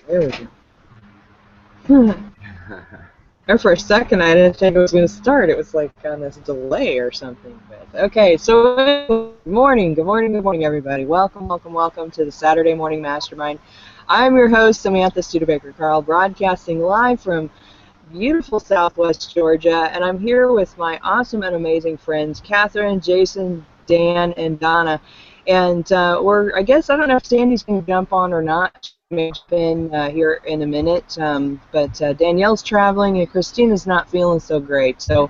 There we go. And for a second, I didn't think it was going to start. It was like on this delay or something. But okay, so good morning, everybody. Welcome to the Saturday Morning Mastermind. I'm your host, Samantha Studebaker-Carl, broadcasting live from beautiful Southwest Georgia, and I'm here with my awesome and amazing friends, Catherine, Jason, Dan, and Donna. And I guess I don't know if Sandy's going to jump on or not. She may have been here in a minute, but Danielle's traveling and Christina's not feeling so great. So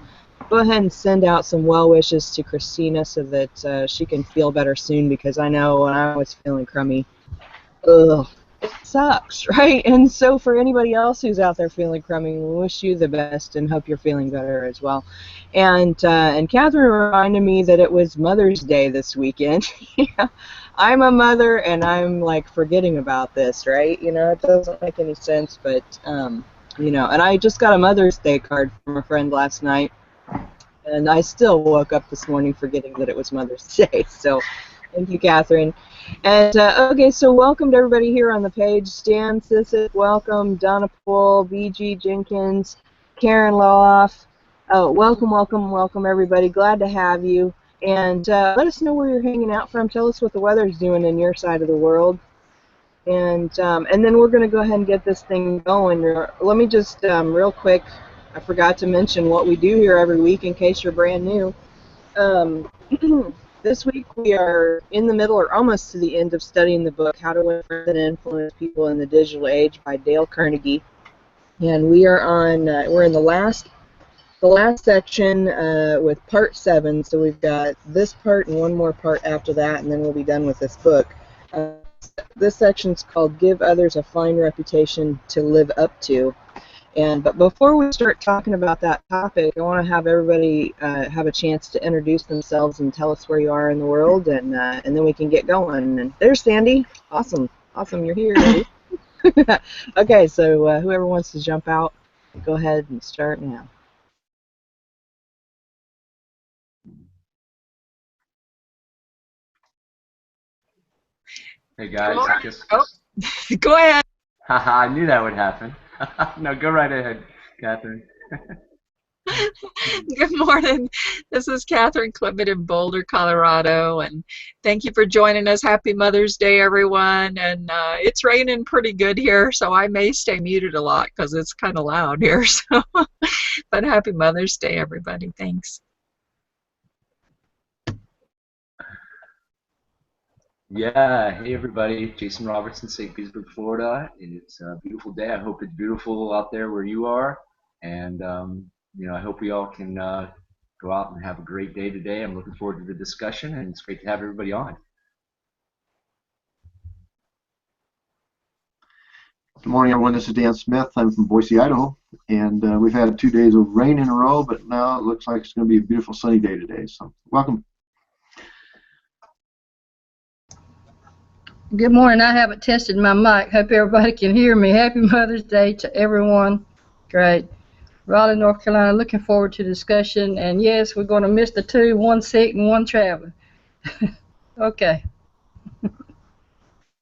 go ahead and send out some well wishes to Christina so that she can feel better soon, because I know when I was feeling crummy, ugh, it sucks, right? And so for anybody else who's out there feeling crummy, we wish you the best and hope you're feeling better as well. And Catherine reminded me that it was Mother's Day this weekend. Yeah, I'm a mother and I'm like forgetting about this, right? You know, it doesn't make any sense, but you know, and I just got a Mother's Day card from a friend last night, and I still woke up this morning forgetting that it was Mother's Day. So thank you, Catherine. And okay, so welcome to everybody here on the page. Stan Sissek, welcome. Donna Poole, BG Jenkins, Karen Loloff. Oh, welcome, everybody. Glad to have you. And let us know where you're hanging out from. Tell us what the weather's doing in your side of the world. And then we're going to go ahead and get this thing going. Let me just, real quick, I forgot to mention what we do here every week in case you're brand new. This week we are in the middle or almost to the end of studying the book How to Influence and Influence People in the Digital Age by Dale Carnegie. And we are on, we're in the last section with part 7, so we've got this part and one more part after that, and then we'll be done with this book. This section's called Give Others a Fine Reputation to Live Up To. But before we start talking about that topic, I want to have everybody have a chance to introduce themselves and tell us where you are in the world, and then we can get going. And there's Sandy. Awesome, you're here. Okay, so whoever wants to jump out, go ahead and start now. Hey guys, Go ahead. I knew that would happen. No, go right ahead, Catherine. Good morning. This is Catherine Clement in Boulder, Colorado, and thank you for joining us. Happy Mother's Day, everyone. And it's raining pretty good here, so I may stay muted a lot because it's kind of loud here. So, but happy Mother's Day, everybody. Thanks. Yeah, hey everybody, Jason Robertson, St. Petersburg, Florida. It's a beautiful day. I hope it's beautiful out there where you are, and you know, I hope we all can go out and have a great day today. I'm looking forward to the discussion, and it's great to have everybody on. Good morning, everyone. This is Dan Smith. I'm from Boise, Idaho, and we've had 2 days of rain in a row, but now it looks like it's going to be a beautiful sunny day today. So, welcome. Good morning. I haven't tested my mic. Hope everybody can hear me. Happy Mother's Day to everyone. Great. Raleigh, North Carolina. Looking forward to the discussion. And yes, we're going to miss the 2, 1 sick and 1 traveling. Okay.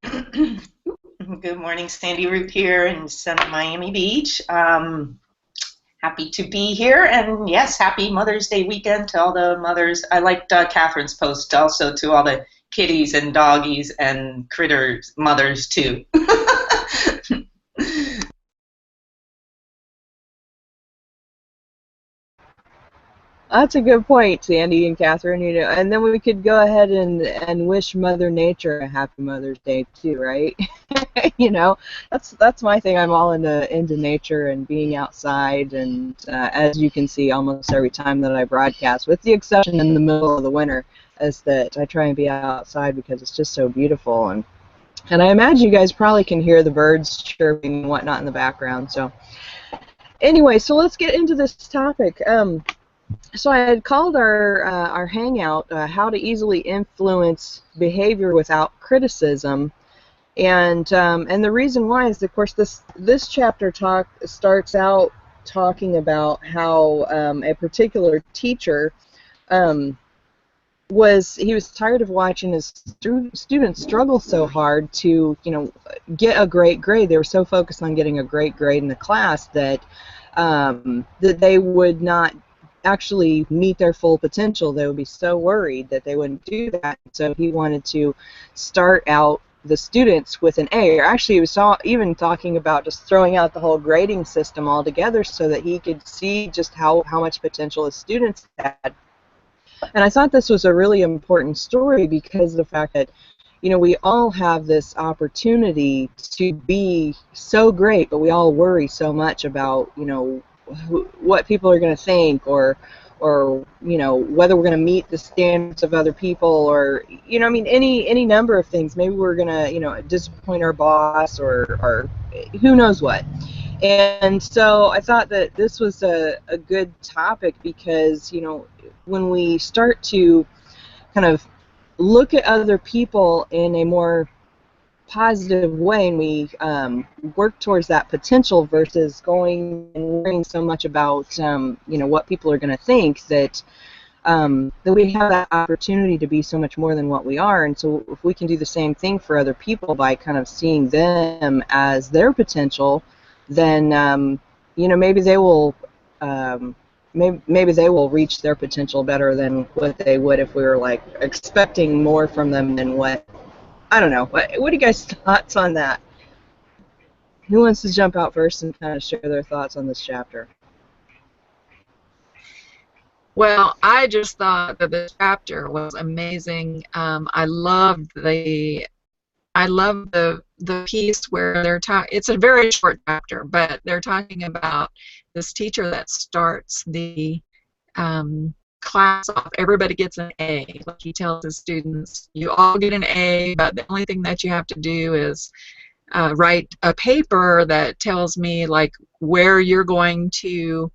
Good morning, Sandy Root here in sunny Miami Beach. Happy to be here, and yes, happy Mother's Day weekend to all the mothers. I liked Catherine's post also to all the kitties and doggies and critters mothers too. That's a good point, Sandy and Catherine. You know, and then we could go ahead and wish Mother Nature a happy Mother's Day too, right? You know, that's my thing. I'm all into nature and being outside, and as you can see, almost every time that I broadcast, with the exception in the middle of the winter, is that I try and be outside because it's just so beautiful. And I imagine you guys probably can hear the birds chirping and whatnot in the background. So anyway, so let's get into this topic. So I had called our hangout "How to Easily Influence Behavior Without Criticism," and the reason why is, of course, this chapter starts out talking about how a particular teacher he was tired of watching his students struggle so hard to, get a great grade. They were so focused on getting a great grade in the class that that they would not actually meet their full potential. They would be so worried that they wouldn't do that. So he wanted to start out the students with an A, or actually he was even talking about just throwing out the whole grading system altogether so that he could see just how much potential his students had. And I thought this was a really important story because of the fact that, we all have this opportunity to be so great, but we all worry so much about, what people are going to think, or whether we're going to meet the standards of other people, or any number of things. Maybe we're going to disappoint our boss, or who knows what. And so I thought that this was a good topic because when we start to kind of look at other people in a more positive way, and we work towards that potential versus going and worrying so much about what people are going to think, that we have that opportunity to be so much more than what we are. And so if we can do the same thing for other people by kind of seeing them as their potential, then maybe they will maybe they will reach their potential better than what they would if we were like expecting more from them than what. I don't know. What are you guys' thoughts on that? Who wants to jump out first and kind of share their thoughts on this chapter? Well, I just thought that this chapter was amazing. I loved the piece where they're talking. It's a very short chapter, but they're talking about this teacher that starts the class off. Everybody gets an A. Like he tells his students, you all get an A, but the only thing that you have to do is write a paper that tells me like where you're going to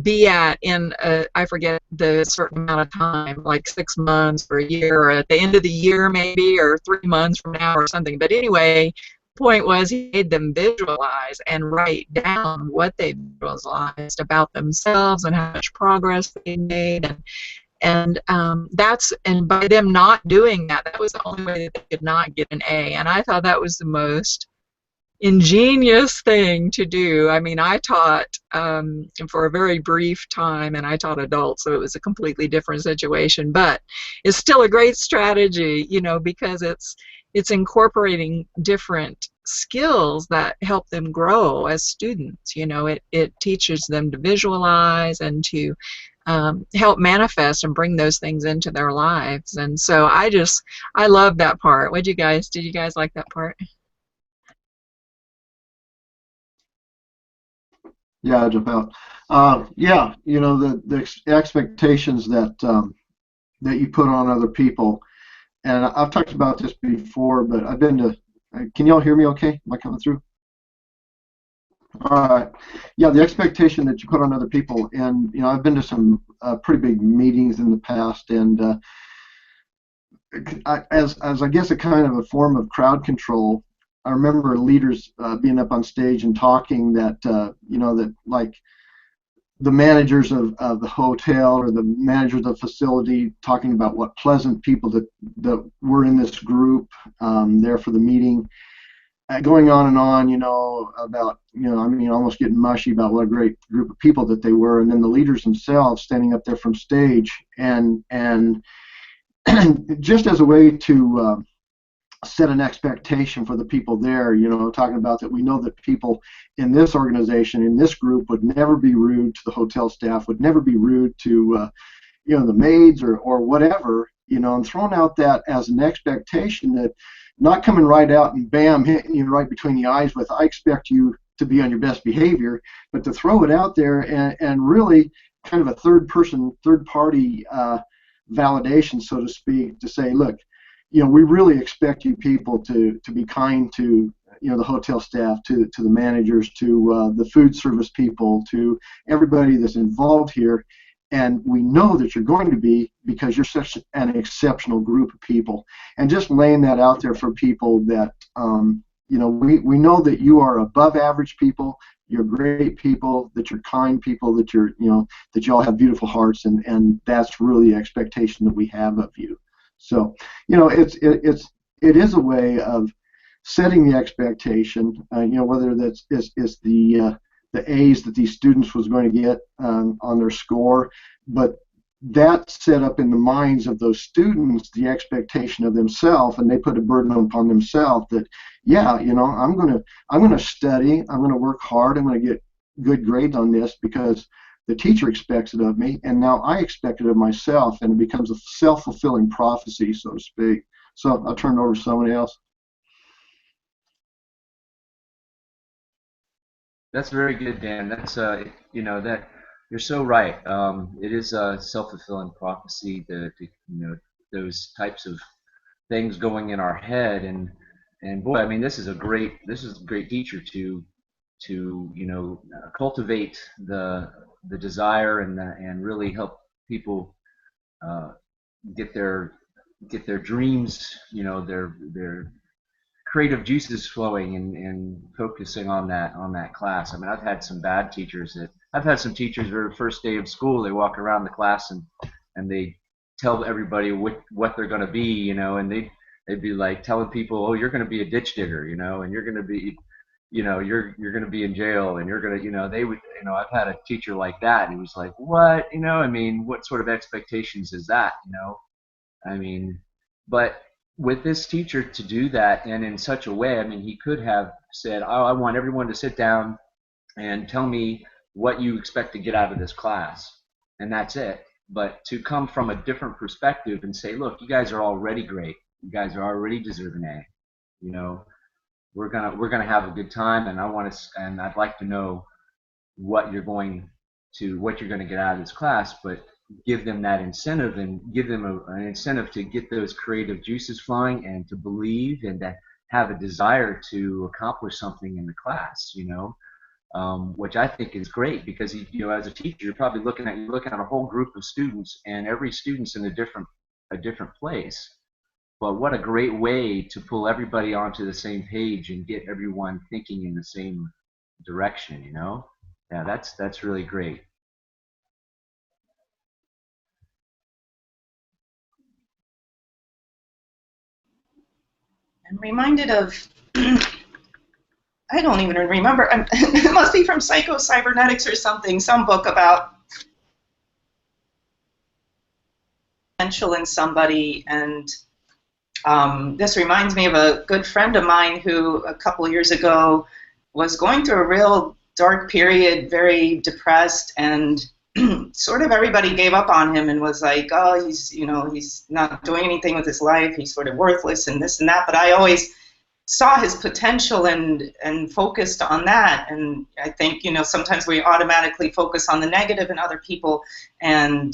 be at in I forget the certain amount of time, like 6 months or a year, or at the end of the year maybe, or 3 months from now or something. But anyway, the point was he made them visualize and write down what they visualized about themselves and how much progress they made, and by them not doing that, that was the only way that they could not get an A. And I thought that was the most ingenious thing to do. I mean, I taught for a very brief time, and I taught adults, so it was a completely different situation, but it's still a great strategy, because it's incorporating different skills that help them grow as students. It teaches them to visualize and to help manifest and bring those things into their lives. And so I love that part. Did you guys like that part? Yeah, I'll jump out. Yeah, the expectations that that you put on other people, and I've talked about this before, but I've been to. Can y'all hear me? Okay, am I coming through? All right. Yeah, the expectation that you put on other people, and I've been to some pretty big meetings in the past, and as I guess a kind of a form of crowd control. I remember leaders being up on stage and talking that that like the managers of the hotel or the managers of the facility talking about what pleasant people that were in this group there for the meeting, going on and on, about almost getting mushy about what a great group of people that they were, and then the leaders themselves standing up there from stage and just as a way to set an expectation for the people there, talking about that we know that people in this organization, in this group, would never be rude to the hotel staff, would never be rude to, the maids or whatever, and throwing out that as an expectation, that not coming right out and bam, hitting you right between the eyes with, I expect you to be on your best behavior, but to throw it out there and really kind of a third party validation, so to speak, to say, look, we really expect you people to be kind to the hotel staff, to the managers, to the food service people, to everybody that's involved here, and we know that you're going to be, because you're such an exceptional group of people. And just laying that out there for people that you know, we know that you are above average people. You're great people, that you're kind people, that you're, you know, that you all have beautiful hearts, and that's really the expectation that we have of you. So, you know, it is a way of setting the expectation, you know, whether that's is the A's that these students was going to get on their score, but that set up in the minds of those students the expectation of themselves, and they put a burden upon themselves that, yeah, you know, I'm gonna study, I'm gonna work hard, I'm gonna get good grades on this because the teacher expects it of me, and now I expect it of myself, and it becomes a self-fulfilling prophecy, so to speak. So I'll turn it over to somebody else. That's very good, Dan. That's you know, that you're so right. It is a self-fulfilling prophecy. You know, those types of things going in our head, and boy, I mean, this is a great teacher to you know, cultivate the desire and really help people uh, get their dreams, you know, their creative juices flowing, and focusing on that class. I mean, I've had some bad teachers that I've had some teachers where the first day of school they walk around the class and they tell everybody what they're going to be, you know, and they'd be like telling people, oh, you're going to be a ditch digger, you know, and you're going to be, you know, you're going to be in jail, and you're going to, you know, they would, you know, I've had a teacher like that, and he was like, what, you know, I mean, what sort of expectations is that, you know? I mean, but with this teacher to do that, and in such a way, I mean, he could have said, oh, I want everyone to sit down and tell me what you expect to get out of this class, and that's it. But to come from a different perspective and say, look, you guys are already great. You guys are already deserve an A. You know, we're gonna have a good time, and I'd like to know what you're going to get out of this class, but give them that incentive, and give them an incentive to get those creative juices flowing, and to believe, and to have a desire to accomplish something in the class, you know, which I think is great, because you know, as a teacher, you're probably looking at a whole group of students, and every student's in a different place. But what a great way to pull everybody onto the same page and get everyone thinking in the same direction, you know? Yeah, that's really great. I'm reminded of, I don't even remember, it must be from Psycho-Cybernetics or something, some book about potential in somebody. And this reminds me of a good friend of mine who a couple of years ago was going through a real dark period, very depressed, and sort of everybody gave up on him and was like, oh, he's not doing anything with his life, he's sort of worthless and this and that. But I always saw his potential and focused on that. And I think, you know, sometimes we automatically focus on the negative in other people, and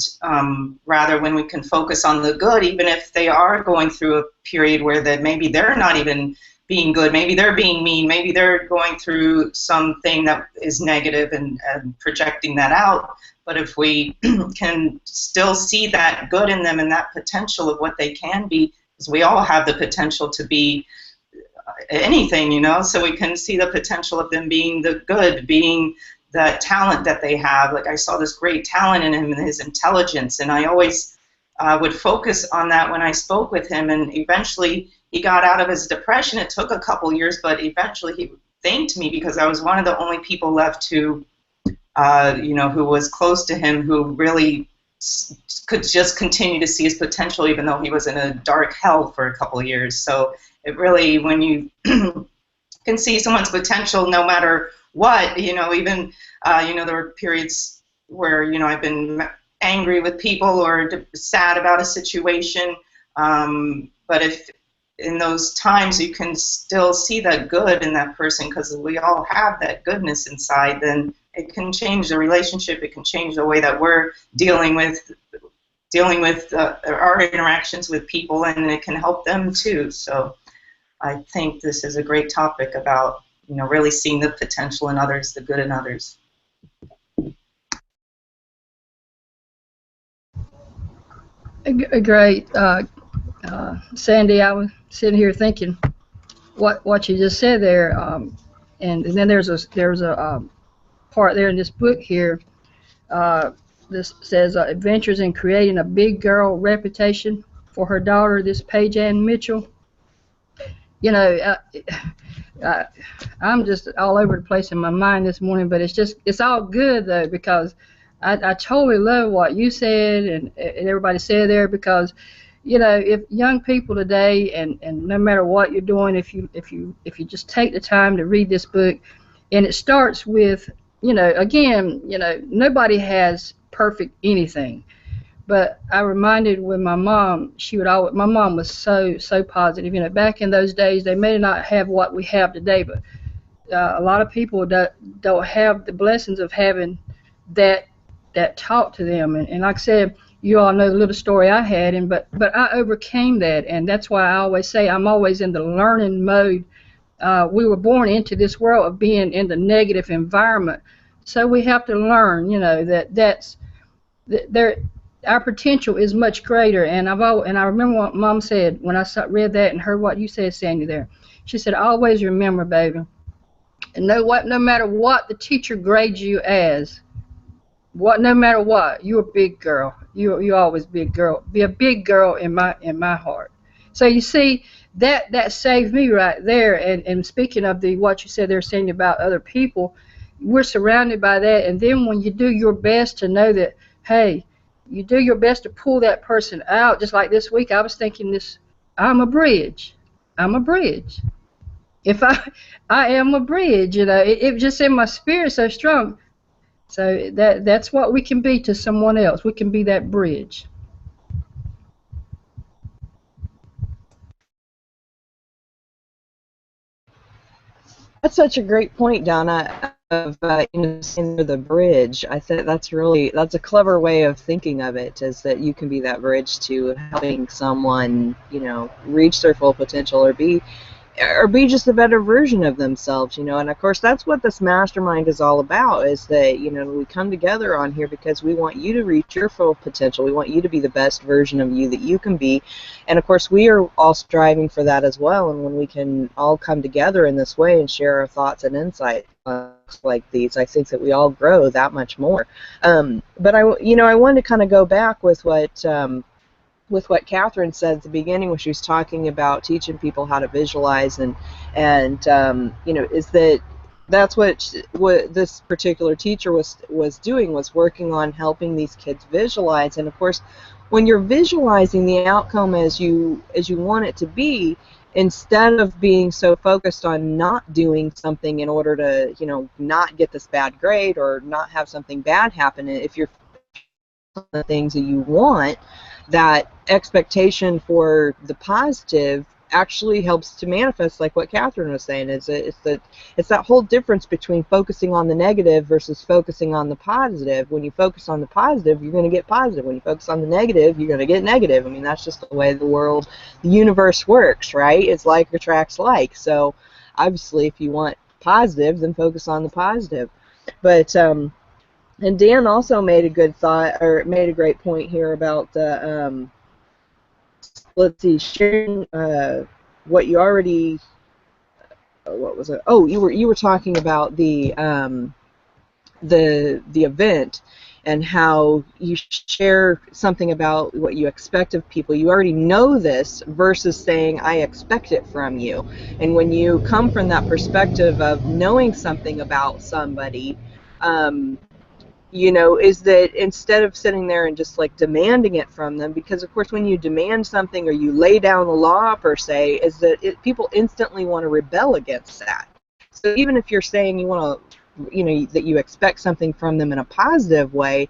rather when we can focus on the good, even if they are going through a period where maybe they're not even being good, maybe they're being mean, maybe they're going through something that is negative, and projecting that out. But if we can still see that good in them and that potential of what they can be, because we all have the potential to be anything, you know, so we can see the potential of them being the good, being the talent that they have. Like, I saw this great talent in him and his intelligence, and I always would focus on that when I spoke with him, and eventually he got out of his depression. It took a couple years, but eventually he thanked me, because I was one of the only people left who, you know, who was close to him, who really could just continue to see his potential, even though he was in a dark hell for a couple of years. So it really, when you can see someone's potential, no matter what, you know, even, you know, there were periods where, you know, I've been angry with people or sad about a situation, but if in those times you can still see that good in that person, because we all have that goodness inside, then it can change the relationship. It can change the way that we're dealing with our interactions with people, and it can help them too. So I think this is a great topic about, you know, really seeing the potential in others, the good in others. Great. Sandy, I was sitting here thinking, what you just said there, and then there's a part there in this book here. This says adventures in creating a big girl reputation for her daughter, this Paige Ann Mitchell. You know, I'm just all over the place in my mind this morning, but it's all good though, because I totally love what you said and everybody said there, because you know, if young people today, and no matter what you're doing, if you just take the time to read this book, and it starts with, you know, again, you know, nobody has perfect anything. But I reminded with my mom, my mom was so positive. You know, back in those days, they may not have what we have today, but a lot of people don't have the blessings of having that taught to them. And like I said, you all know the little story I had, but I overcame that, and that's why I always say I'm always in the learning mode. We were born into this world of being in the negative environment, so we have to learn, you know, there our potential is much greater. And I remember what Mom said when I read that and heard what you said, Sandy, there. She said, always remember, baby, and no matter what the teacher grades you as, no matter what, you're a big girl. You always be a girl. Be a big girl in my heart. So you see, that saved me right there. And speaking of what you said there, Sandy, about other people, we're surrounded by that. And then when you do your best to know that, hey, you do your best to pull that person out. Just like this week, I was thinking this: I'm a bridge. I'm a bridge. If I am a bridge, you know, it just in my spirit so strong. So that's what we can be to someone else. We can be that bridge. That's such a great point, Donna, of you know, saying the bridge. I think that's a clever way of thinking of it, is that you can be that bridge to helping someone, you know, reach their full potential or be just a better version of themselves, you know. And of course that's what this mastermind is all about, is that, you know, we come together on here because we want you to reach your full potential. We want you to be the best version of you that you can be. And of course we are all striving for that as well. And when we can all come together in this way and share our thoughts and insights like these, I think that we all grow that much more. But I wanted to kind of go back with what Catherine said at the beginning when she was talking about teaching people how to visualize, and you know, is that's what this particular teacher was doing, was working on helping these kids visualize. And of course, when you're visualizing the outcome as you want it to be, instead of being so focused on not doing something in order to, you know, not get this bad grade or not have something bad happen, if you're the things that you want, that expectation for the positive actually helps to manifest, like what Catherine was saying. It's that whole difference between focusing on the negative versus focusing on the positive. When you focus on the positive, you're going to get positive. When you focus on the negative, you're going to get negative. I mean, that's just the way the universe works, right? It's like attracts like. So obviously if you want positive, then focus on the positive. But and Dan also made a great point here about the let's see, sharing what you already. What was it? Oh, you were talking about the event, and how you share something about what you expect of people. You already know this versus saying, I expect it from you. And when you come from that perspective of knowing something about somebody, you know, is that instead of sitting there and just like demanding it from them, because of course when you demand something or you lay down the law per se, is that people instantly want to rebel against that. So even if you're saying you want to, you know, that you expect something from them in a positive way,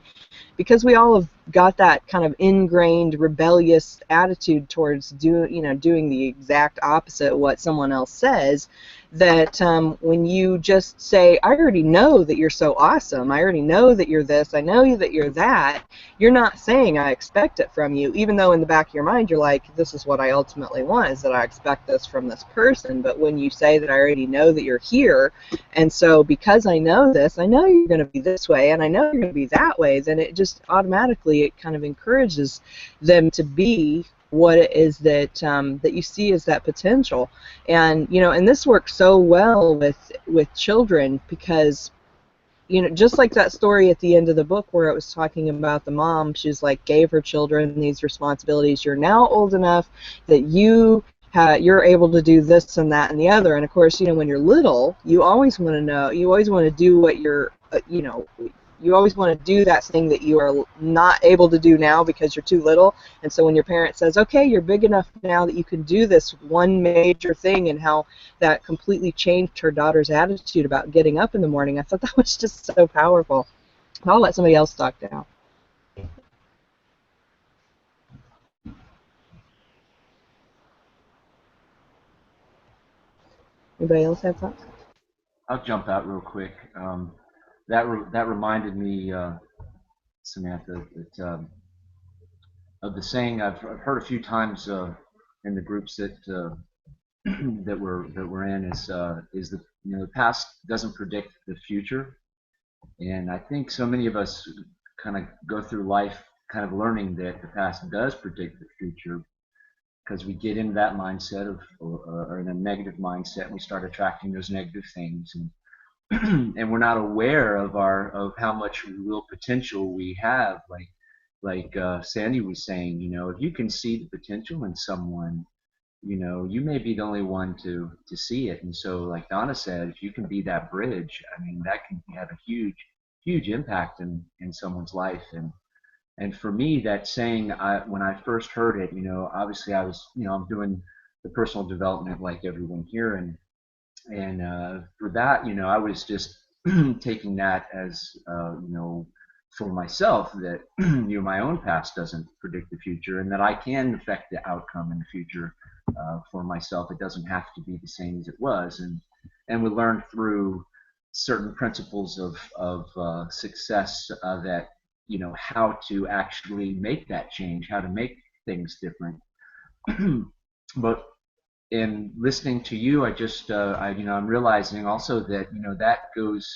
because we all have got that kind of ingrained rebellious attitude towards doing the exact opposite of what someone else says, that when you just say, I already know that you're so awesome, I already know that you're this, I know that you're that, you're not saying I expect it from you, even though in the back of your mind you're like, this is what I ultimately want, is that I expect this from this person. But when you say that I already know that you're here, and so because I know this, I know you're going to be this way, and I know you're going to be that way, then it just automatically, it kind of encourages them to be what it is that that you see as that potential. And and this works so well with children, because just like that story at the end of the book where it was talking about the mom, she's like, gave her children these responsibilities. You're now old enough that you're able to do this and that and the other. And of course, when you're little, you always want to know, you always want to do what you're, you always want to do that thing that you are not able to do now because you're too little. And so when your parent says, okay, you're big enough now that you can do this one major thing, and how that completely changed her daughter's attitude about getting up in the morning, I thought that was just so powerful. I'll let somebody else talk now. Anybody else have thoughts? I'll jump out real quick. That reminded me, Samantha, that of the saying I've heard a few times in the groups that that we're in, is the the past doesn't predict the future. And I think so many of us kind of go through life kind of learning that the past does predict the future, because we get into that mindset of, or in a negative mindset, and we start attracting those negative things, and and we're not aware of how much real potential we have. Like Sandy was saying, if you can see the potential in someone, you may be the only one to see it. And so, like Donna said, if you can be that bridge, I mean, that can have a huge impact in someone's life. And for me, that saying, when I first heard it, obviously I was, I'm doing the personal development like everyone here, and for that, I was just taking that as, for myself, that my own past doesn't predict the future, and that I can affect the outcome in the future for myself. It doesn't have to be the same as it was, and we learn through certain principles of success that how to actually make that change, how to make things different. But in listening to you, I just I'm realizing also that that goes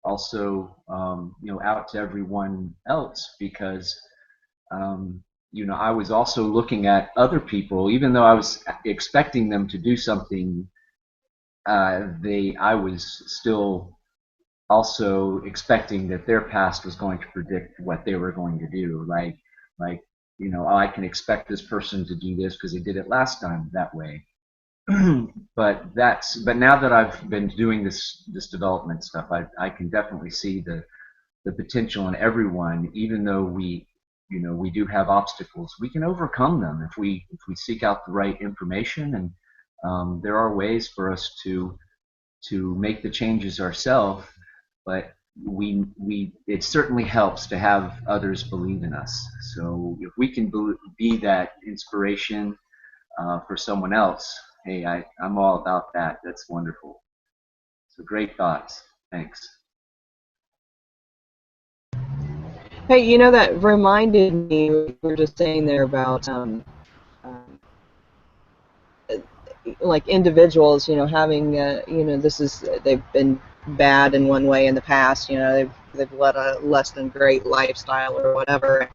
also out to everyone else, because I was also looking at other people, even though I was expecting them to do something, I was still also expecting that their past was going to predict what they were going to do. Like I can expect this person to do this because they did it last time that way. but now that I've been doing this development stuff, I can definitely see the potential in everyone. Even though we do have obstacles, we can overcome them if we seek out the right information, and there are ways for us to make the changes ourselves. But it certainly helps to have others believe in us. So if we can be that inspiration for someone else, hey, I'm all about that. That's wonderful. So great thoughts. Thanks. Hey, that reminded me, we were just saying there about like individuals, having they've been bad in one way in the past, they've led a less than great lifestyle or whatever.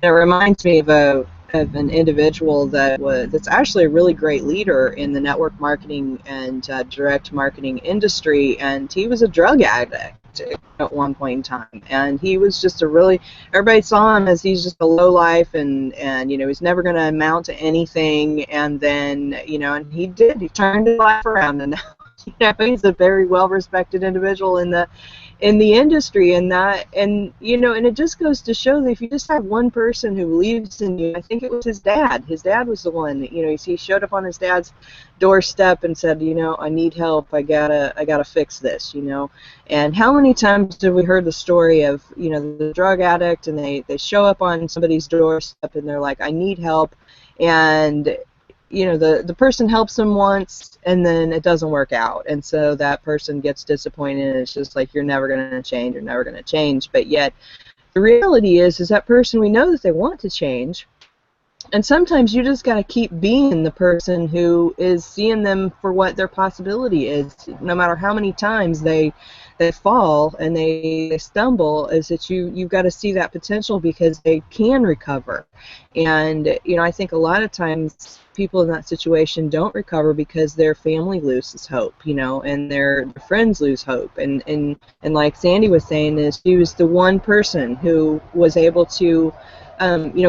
It reminds me of an individual that's actually a really great leader in the network marketing and direct marketing industry, and he was a drug addict at one point in time, and he was just everybody saw him as he's just a low life, and he's never going to amount to anything, and then and he turned his life around, and now he's a very well respected individual in the industry. And it just goes to show that if you just have one person who believes in you, I think it was his dad. His dad was the one that, he showed up on his dad's doorstep and said, I need help. I gotta fix this, And how many times have we heard the story of, the drug addict, and they show up on somebody's doorstep and they're like, I need help, and the person helps them once, and then it doesn't work out, and so that person gets disappointed, and it's just like, you're never going to change, you're never going to change. But yet the reality is that person, we know that they want to change, And sometimes you just got to keep being the person who is seeing them for what their possibility is, no matter how many times they fall and they stumble. Is that you've got to see that potential, because they can recover. And I think a lot of times people in that situation don't recover because their family loses hope, and their friends lose hope. And like Sandy was saying, is she was the one person who was able to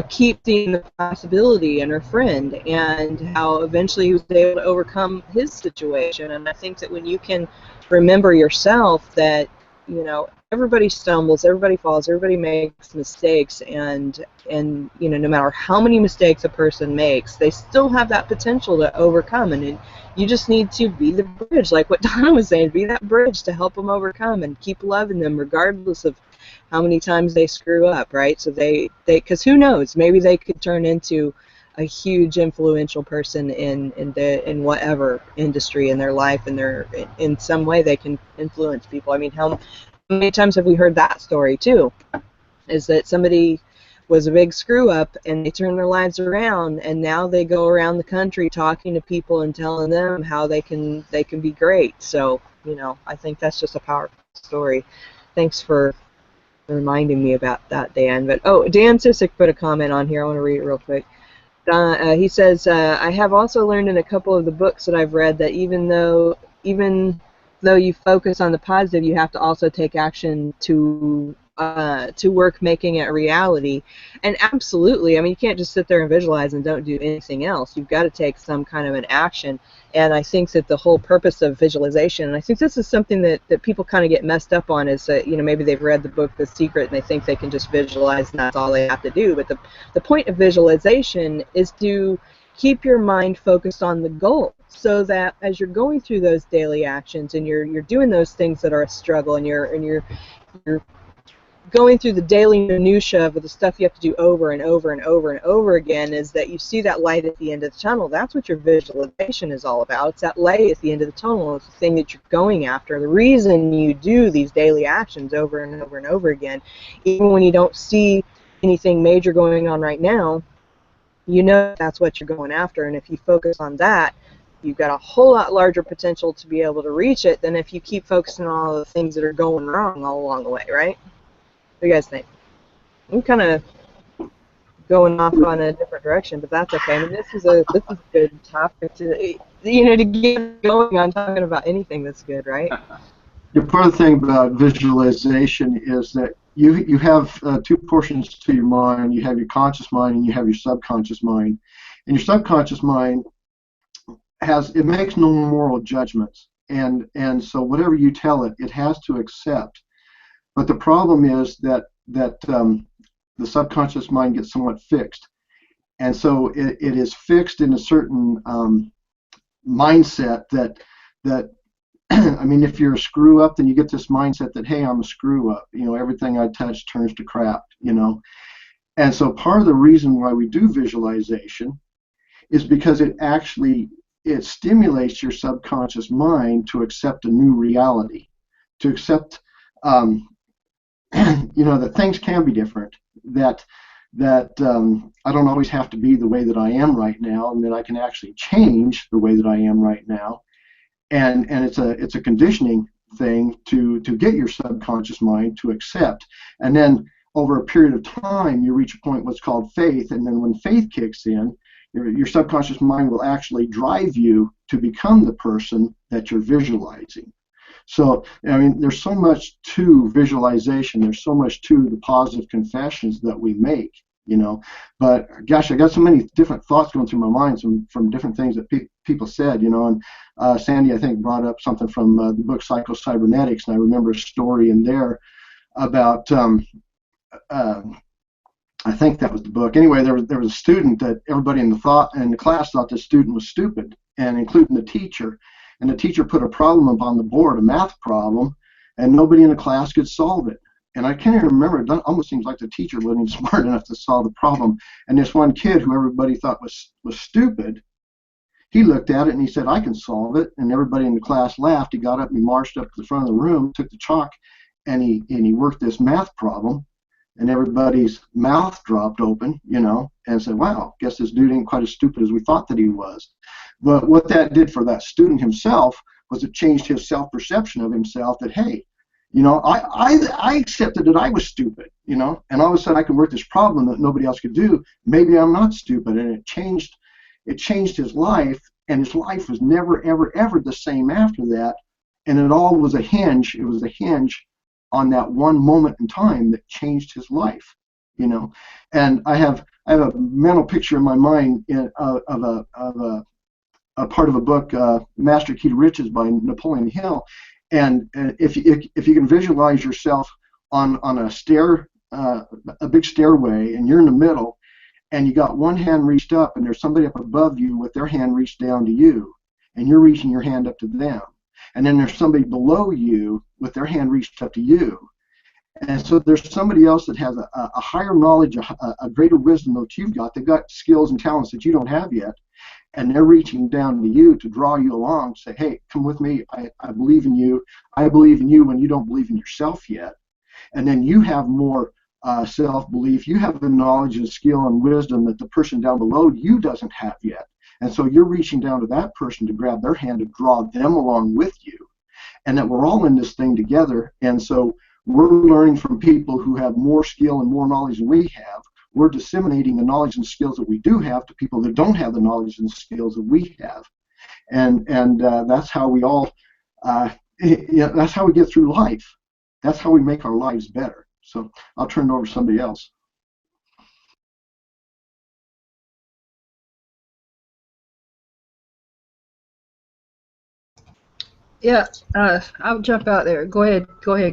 keep seeing the possibility in her friend, and how eventually he was able to overcome his situation. And I think that when you can remember yourself that, everybody stumbles, everybody falls, everybody makes mistakes, and no matter how many mistakes a person makes, they still have that potential to overcome. And you just need to be the bridge, like what Donna was saying, be that bridge to help them overcome and keep loving them regardless of how many times they screw up, right? So because who knows, maybe they could turn into a huge influential person in whatever industry in their life, and in some way they can influence people. I mean, how many times have we heard that story too? Is that somebody was a big screw up and they turned their lives around, and now they go around the country talking to people and telling them how they can be great. So I think that's just a powerful story. Thanks for reminding me about that, Dan. But Dan Sissick put a comment on here. I want to read it real quick. He says, I have also learned in a couple of the books that I've read that even though you focus on the positive, you have to also take action to work making it a reality. And absolutely, I mean, you can't just sit there and visualize and don't do anything else. You've got to take some kind of an action. And I think that the whole purpose of visualization, and I think this is something that people kind of get messed up on, is that maybe they've read the book The Secret and they think they can just visualize and that's all they have to do. But the point of visualization is to keep your mind focused on the goal, so that as you're going through those daily actions and you're doing those things that are a struggle, and you're going through the daily minutia of the stuff you have to do over and over and over and over again, is that you see that light at the end of the tunnel. That's what your visualization is all about. It's that light at the end of the tunnel. It's the thing that you're going after. The reason you do these daily actions over and over and over again, even when you don't see anything major going on right now, that's what you're going after. And if you focus on that, you've got a whole lot larger potential to be able to reach it than if you keep focusing on all the things that are going wrong all along the way, right? What do you guys think? I'm kind of going off on a different direction, but that's okay. I mean, this is a good topic to get going on talking about anything that's good, right? The part of the thing about visualization is that you have two portions to your mind. You have your conscious mind and you have your subconscious mind. And your subconscious mind makes no moral judgments, and so whatever you tell it, it has to accept. But the problem is that the subconscious mind gets somewhat fixed, and so it is fixed in a certain mindset that I mean, if you're a screw up, then you get this mindset that, hey, I'm a screw up. Everything I touch turns to crap. And so part of the reason why we do visualization is because it stimulates your subconscious mind to accept a new reality, to accept that things can be different, that I don't always have to be the way that I am right now, and that I can actually change the way that I am right now. And it's a conditioning thing to get your subconscious mind to accept. And then over a period of time, you reach a point what's called faith, and then when faith kicks in, your subconscious mind will actually drive you to become the person that you're visualizing. So, I mean, there's so much to visualization. There's so much to the positive confessions that we make, But, gosh, I got so many different thoughts going through my mind from different things that people said, And Sandy, I think, brought up something from the book Psycho-Cybernetics, and I remember a story in there about, I think that was the book. Anyway, there was a student that everybody in the class thought the student was stupid, and including the teacher. And the teacher put a problem up on the board, a math problem, and nobody in the class could solve it. And I can't even remember, it almost seems like the teacher wasn't even smart enough to solve the problem. And this one kid who everybody thought was stupid, he looked at it and he said, I can solve it. And everybody in the class laughed. He got up and he marched up to the front of the room, took the chalk, and he worked this math problem. and everybody's mouth dropped open, you know, and said, wow, guess this dude ain't quite as stupid as we thought that he was. But what that did for that student himself was it changed his self-perception of himself that, hey, you know, I accepted that I was stupid, you know, and all of a sudden I can work this problem that nobody else could do. Maybe I'm not stupid. And it changed his life, and his life was never, ever, ever the same after that. And it all was a hinge. It was a hinge on that one moment in time that changed his life, you know. And I have a mental picture in my mind of a part of a book, Master Key to Riches by Napoleon Hill. And if you can visualize yourself on a stair, a big stairway, and you're in the middle, and you got one hand reached up, and there's somebody up above you with their hand reached down to you, and you're reaching your hand up to them. And then there's somebody below you with their hand reached up to you. And so there's somebody else that has a higher knowledge, a greater wisdom that you've got. They've got skills and talents that you don't have yet. And they're reaching down to you to draw you along, say, hey, come with me. I believe in you. I believe in you when you don't believe in yourself yet. And then you have more self-belief. You have the knowledge and skill and wisdom that the person down below you doesn't have yet. And so you're reaching down to that person to grab their hand to draw them along with you. And that we're all in this thing together. And so we're learning from people who have more skill and more knowledge than we have. We're disseminating the knowledge and skills that we do have to people that don't have the knowledge and skills that we have. And that's how we all, that's how we get through life. That's how we make our lives better. So I'll turn it over to somebody else. Yeah, I'll jump out there. Go ahead,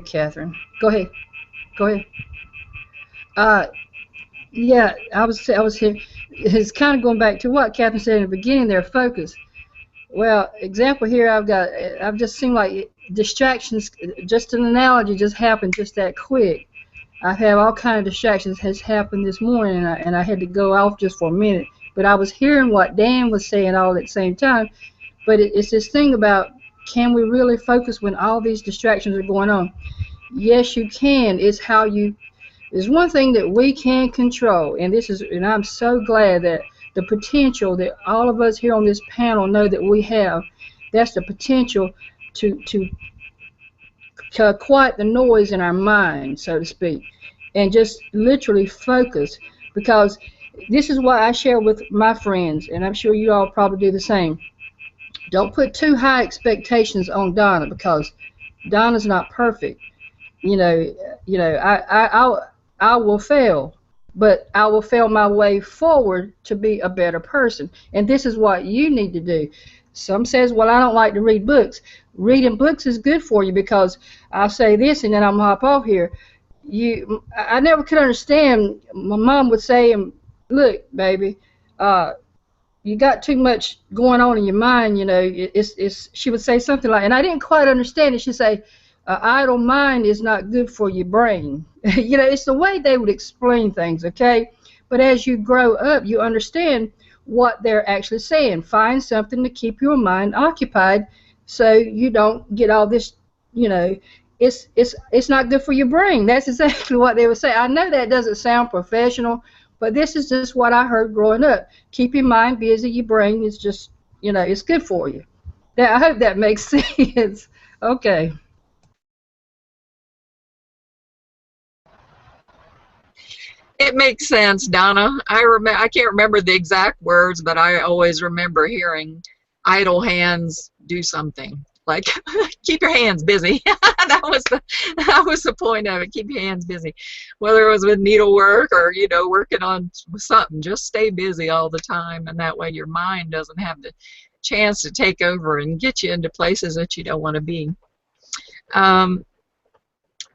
Catherine. Go ahead. Yeah, I was here. It's kind of going back to what Catherine said in the beginning there, focus. Well, example here, I've just seen like distractions, just an analogy just happened just that quick. I have all kind of distractions has happened this morning, and I had to go off just for a minute. But I was hearing what Dan was saying all at the same time. But it's this thing about, can we really focus when all these distractions are going on? Yes, you can. It's how you. There's one thing that we can control, and I'm so glad that the potential that all of us here on this panel know that we have. That's the potential to quiet the noise in our mind, so to speak, and just literally focus. Because this is what I share with my friends, and I'm sure you all probably do the same. Don't put too high expectations on Donna, because Donna's not perfect. I will fail, but I will fail my way forward to be a better person. And this is what you need to do. Some says, well, I don't like to read books. Reading books is good for you, because I'll say this and then I'm hop off here. I never could understand. My mom would say, look, baby, you got too much going on in your mind, she would say something like, and I didn't quite understand it. She'd say, idle mind is not good for your brain. It's the way they would explain things, okay? But as you grow up, you understand what they're actually saying. Find something to keep your mind occupied so you don't get all this, it's not good for your brain. That's exactly what they would say. I know that doesn't sound professional, but this is just what I heard growing up. Keep your mind busy. Your brain is just, it's good for you. I hope that makes sense. Okay. It makes sense, Donna. I can't remember the exact words, but I always remember hearing idle hands do something. Like, keep your hands busy. that was the point of it. Keep your hands busy. Whether it was with needlework or, working on something, just stay busy all the time, and that way your mind doesn't have the chance to take over and get you into places that you don't want to be.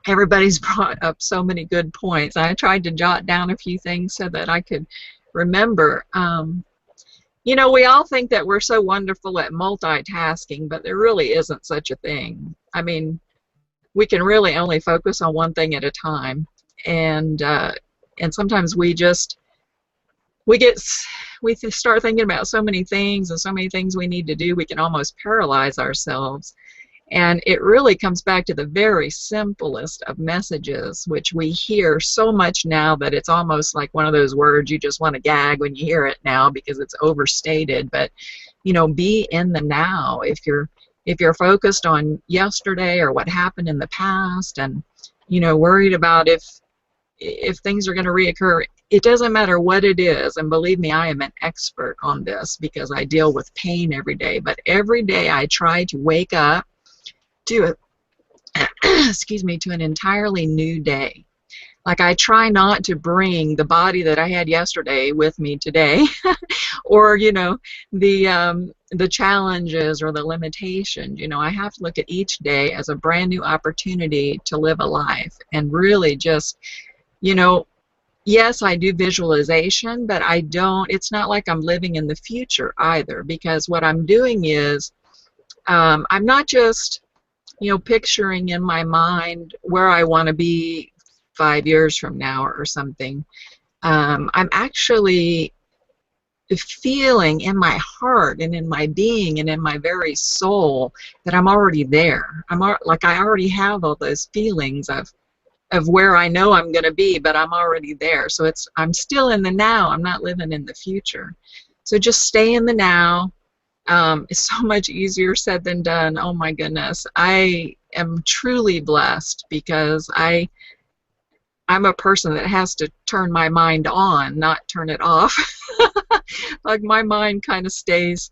Everybody's brought up so many good points. I tried to jot down a few things so that I could remember. We all think that we're so wonderful at multitasking, but there really isn't such a thing. I mean, we can really only focus on one thing at a time, and sometimes we start thinking about so many things and so many things we need to do, we can almost paralyze ourselves. And it really comes back to the very simplest of messages, which we hear so much now that it's almost like one of those words you just want to gag when you hear it now because it's overstated. But, you know, be in the now. If you're focused on yesterday or what happened in the past and, you know, worried about if things are going to reoccur, it doesn't matter what it is. And believe me, I am an expert on this because I deal with pain every day. But every day I try to wake up to excuse me, to an entirely new day. Like, I try not to bring the body that I had yesterday with me today, or, you know, the challenges or the limitations. You know, I have to look at each day as a brand new opportunity to live a life and really just, you know, yes, I do visualization, but I don't, it's not like I'm living in the future either, because what I'm doing is I'm not just, you know, picturing in my mind where I want to be 5 years from now or something. I'm actually feeling in my heart and in my being and in my very soul that I'm already there. Like I already have all those feelings of where I know I'm going to be, but I'm already there. So I'm still in the now. I'm not living in the future. So just stay in the now. It's so much easier said than done. Oh my goodness. I am truly blessed because I'm a person that has to turn my mind on, not turn it off. Like my mind kind of stays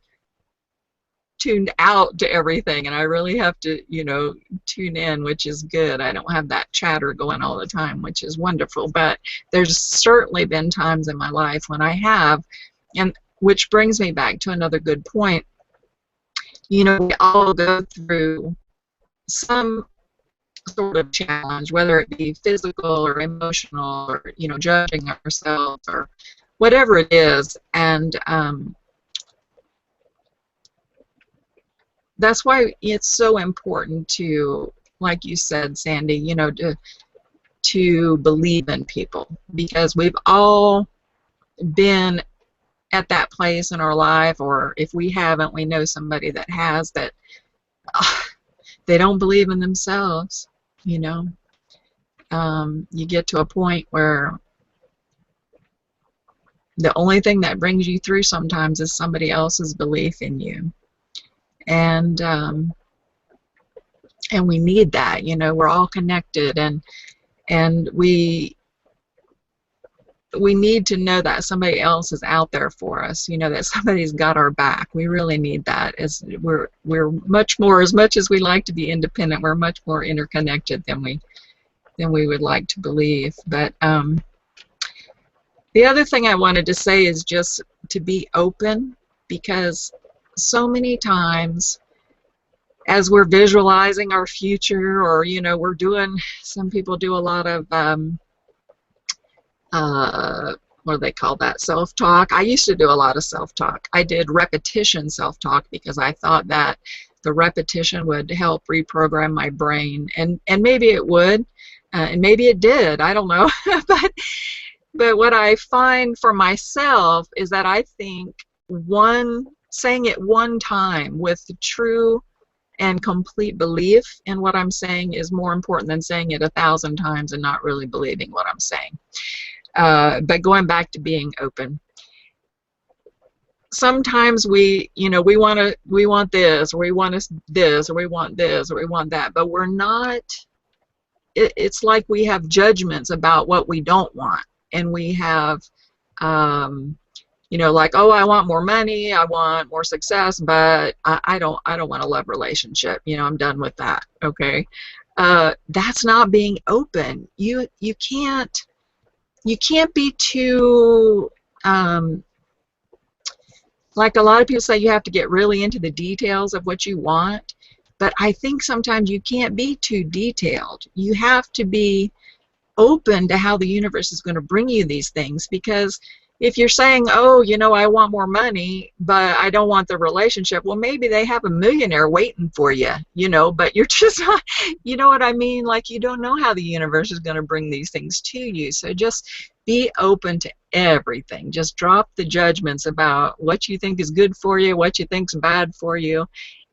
tuned out to everything, and I really have to, you know, tune in, which is good. I don't have that chatter going all the time, which is wonderful. But there's certainly been times in my life when I have, and which brings me back to another good point. You know, we all go through some sort of challenge, whether it be physical or emotional or, you know, judging ourselves or whatever it is. And that's why it's so important to, like you said, Sandy, you know, to believe in people, because we've all been at that place in our life, or if we haven't, we know somebody that has, that they don't believe in themselves, you know. You get to a point where the only thing that brings you through sometimes is somebody else's belief in you. And we need that, you know. We're all connected, and we need to know that somebody else is out there for us, you know, that somebody's got our back. We really need that. As we're much more, as much as we like to be independent, we're much more interconnected than we would like to believe. But the other thing I wanted to say is just to be open, because so many times as we're visualizing our future, or, you know, we're doing, some people do a lot of what do they call that, self-talk. I used to do a lot of self-talk. I did repetition self-talk because I thought that the repetition would help reprogram my brain, and maybe it would, and maybe it did, I don't know. but what I find for myself is that I think saying it one time with the true and complete belief in what I'm saying is more important than saying it 1,000 times and not really believing what I'm saying. But going back to being open, sometimes we want this, or we want this, or we want this, or we want that, but we're not. It's like we have judgments about what we don't want, and we have, you know, like, oh, I want more money, I want more success, but I don't want a love relationship. You know, I'm done with that. Okay, that's not being open. You can't be too, like a lot of people say, you have to get really into the details of what you want, but I think sometimes you can't be too detailed. You have to be open to how the universe is going to bring you these things, because if you're saying, oh, you know, I want more money, but I don't want the relationship, well, maybe they have a millionaire waiting for you, you know, but you're just not, you know what I mean? Like, you don't know how the universe is going to bring these things to you. So just be open to everything. Just drop the judgments about what you think is good for you, what you think's bad for you,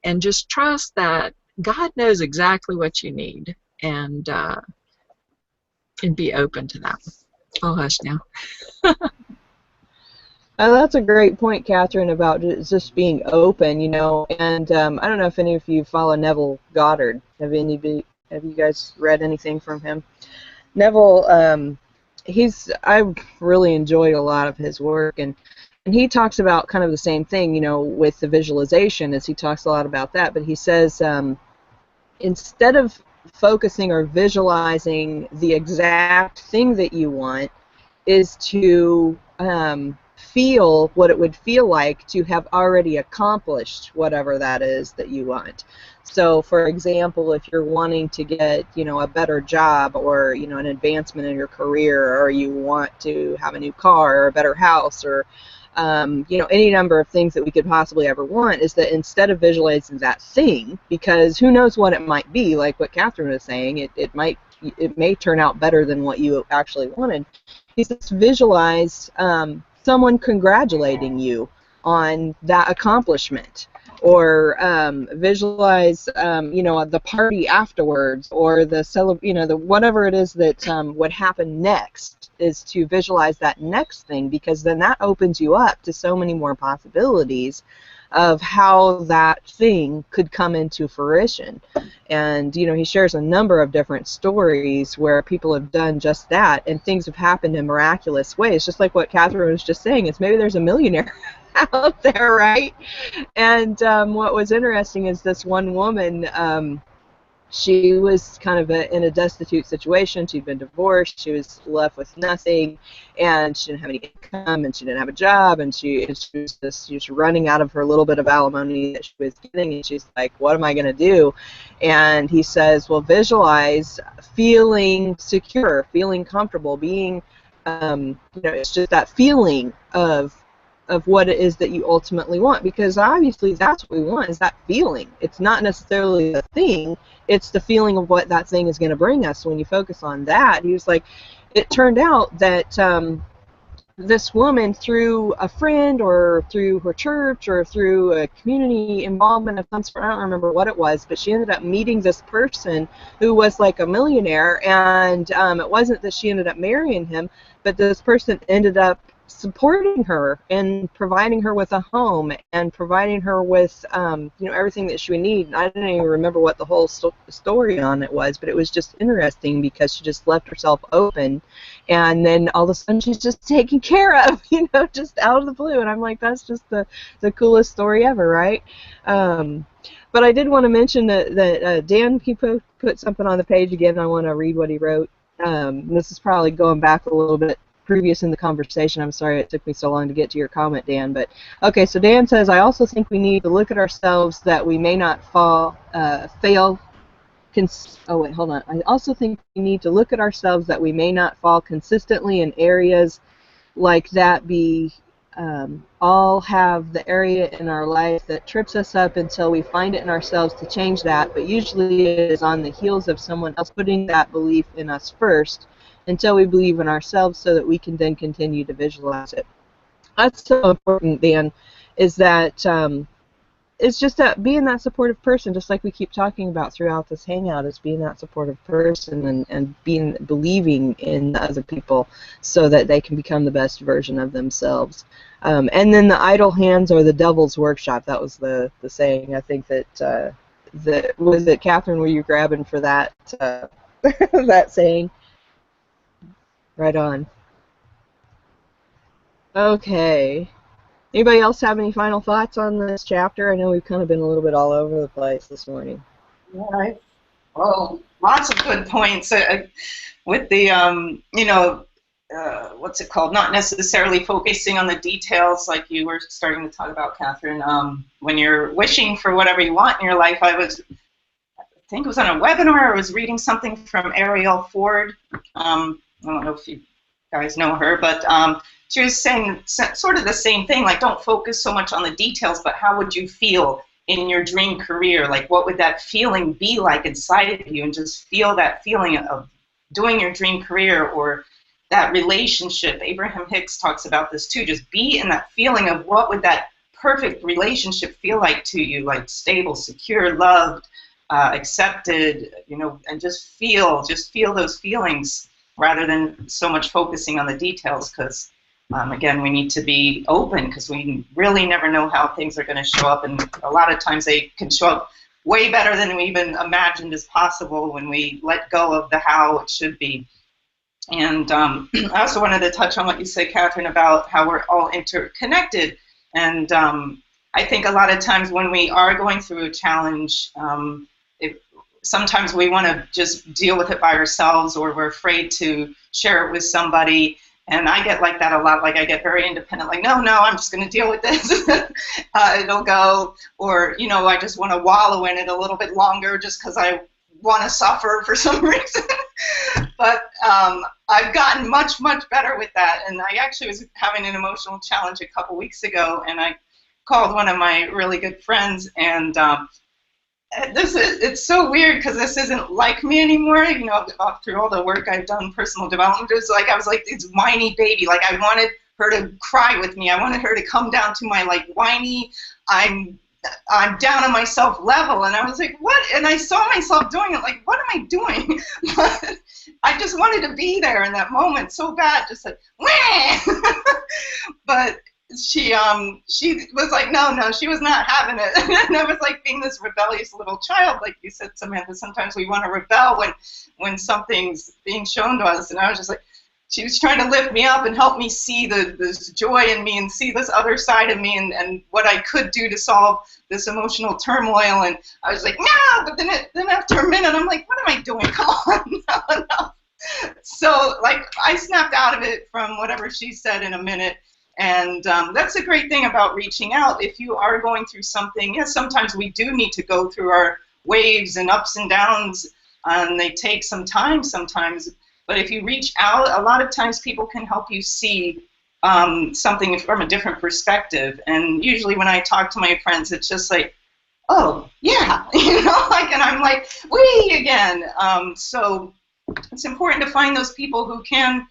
and just trust that God knows exactly what you need, and be open to that. I'll hush now. That's a great point, Catherine, about just being open, you know. And I don't know if any of you follow Neville Goddard. Have you guys read anything from him? Neville, I really enjoyed a lot of his work, and he talks about kind of the same thing, you know, with the visualization, as he talks a lot about that. But he says instead of focusing or visualizing the exact thing that you want, is to feel what it would feel like to have already accomplished whatever that is that you want. So, for example, if you're wanting to get, you know, a better job, or, you know, an advancement in your career, or you want to have a new car or a better house, or you know, any number of things that we could possibly ever want, is that instead of visualizing that thing, because who knows what it might be, like what Catherine was saying, it may turn out better than what you actually wanted. He says visualize someone congratulating you on that accomplishment, or visualize you know, the party afterwards, or the you know, the whatever it is that would happen next, is to visualize that next thing, because then that opens you up to so many more possibilities of how that thing could come into fruition. And, you know, he shares a number of different stories where people have done just that, and things have happened in miraculous ways, just like what Catherine was just saying. It's maybe there's a millionaire out there, right? And what was interesting is this one woman, she was kind of in a destitute situation. She'd been divorced. She was left with nothing, and she didn't have any income, and she didn't have a job, and she was running out of her little bit of alimony that she was getting, and she's like, what am I going to do? And he says, well, visualize feeling secure, feeling comfortable, being, you know, it's just that feeling of what it is that you ultimately want, because obviously that's what we want, is that feeling. It's not necessarily the thing, it's the feeling of what that thing is going to bring us. When you focus on that, he was like, it turned out that this woman, through a friend, or through her church, or through a community involvement of some sort, I don't remember what it was, but she ended up meeting this person who was like a millionaire, and it wasn't that she ended up marrying him, but this person ended up supporting her and providing her with a home, and providing her with you know, everything that she would need. I didn't even remember what the whole story on it was, but it was just interesting because she just left herself open, and then all of a sudden she's just taken care of, you know, just out of the blue. And I'm like, that's just the coolest story ever, right? But I did want to mention that Dan, he put something on the page again. I want to read what he wrote. This is probably going back a little bit previous in the conversation. I'm sorry it took me so long to get to your comment, Dan. But okay, so Dan says, I also think we need to look at ourselves that we may not fail. Oh wait, hold on. I also think we need to look at ourselves that we may not fall consistently in areas like that. All have the area in our life that trips us up until we find it in ourselves to change that. But usually it is on the heels of someone else putting that belief in us first, until we believe in ourselves, so that we can then continue to visualize it. That's so important, Dan, is that it's just that being that supportive person, just like we keep talking about throughout this hangout, is being that supportive person, and believing in other people so that they can become the best version of themselves. And then the idle hands are the devil's workshop. That was the saying. I think that was it, Catherine, were you grabbing for that that saying? Right on. Okay. Anybody else have any final thoughts on this chapter? I know we've kind of been a little bit all over the place this morning. Yeah, well, lots of good points with the, you know, what's it called? Not necessarily focusing on the details like you were starting to talk about, Catherine. When you're wishing for whatever you want in your life, I think it was on a webinar, I was reading something from Ariel Ford. I don't know if you guys know her, but she was saying sort of the same thing, like don't focus so much on the details, but how would you feel in your dream career? Like what would that feeling be like inside of you? And just feel that feeling of doing your dream career, or that relationship. Abraham Hicks talks about this too. Just be in that feeling of what would that perfect relationship feel like to you, like stable, secure, loved, accepted, and just feel those feelings rather than so much focusing on the details, because again, we need to be open because we really never know how things are going to show up, and a lot of times they can show up way better than we even imagined as possible when we let go of the how it should be. And I also wanted to touch on what you said, Catherine, about how we're all interconnected. And I think a lot of times when we are going through a challenge, sometimes we want to just deal with it by ourselves, or we're afraid to share it with somebody. And I get like that a lot. Like, I get very independent, like, no, I'm just going to deal with this. It'll go. Or, I just want to wallow in it a little bit longer just because I want to suffer for some reason. But I've gotten much, much better with that. And I actually was having an emotional challenge a couple weeks ago, and I called one of my really good friends, and it's so weird because this isn't like me anymore. Through all the work I've done, personal development, it's like I was like this whiny baby. Like, I wanted her to cry with me. I wanted her to come down to my like whiny, I'm down on myself level. And I was like, what? And I saw myself doing it. Like, what am I doing? But I just wanted to be there in that moment so bad, just like, wah! But she was like, no, she was not having it. And I was like being this rebellious little child, like you said, Samantha. Sometimes we want to rebel when something's being shown to us. And I was just like, she was trying to lift me up and help me see this joy in me and see this other side of me, and what I could do to solve this emotional turmoil. And I was like, no, but then after a minute, I'm like, what am I doing? Come on, no. So like, I snapped out of it from whatever she said in a minute. And that's a great thing about reaching out. If you are going through something, yes, sometimes we do need to go through our waves and ups and downs, and they take some time sometimes. But if you reach out, a lot of times people can help you see something from a different perspective. And usually when I talk to my friends, it's just like, oh, yeah, and I'm like, wee again. So it's important to find those people who can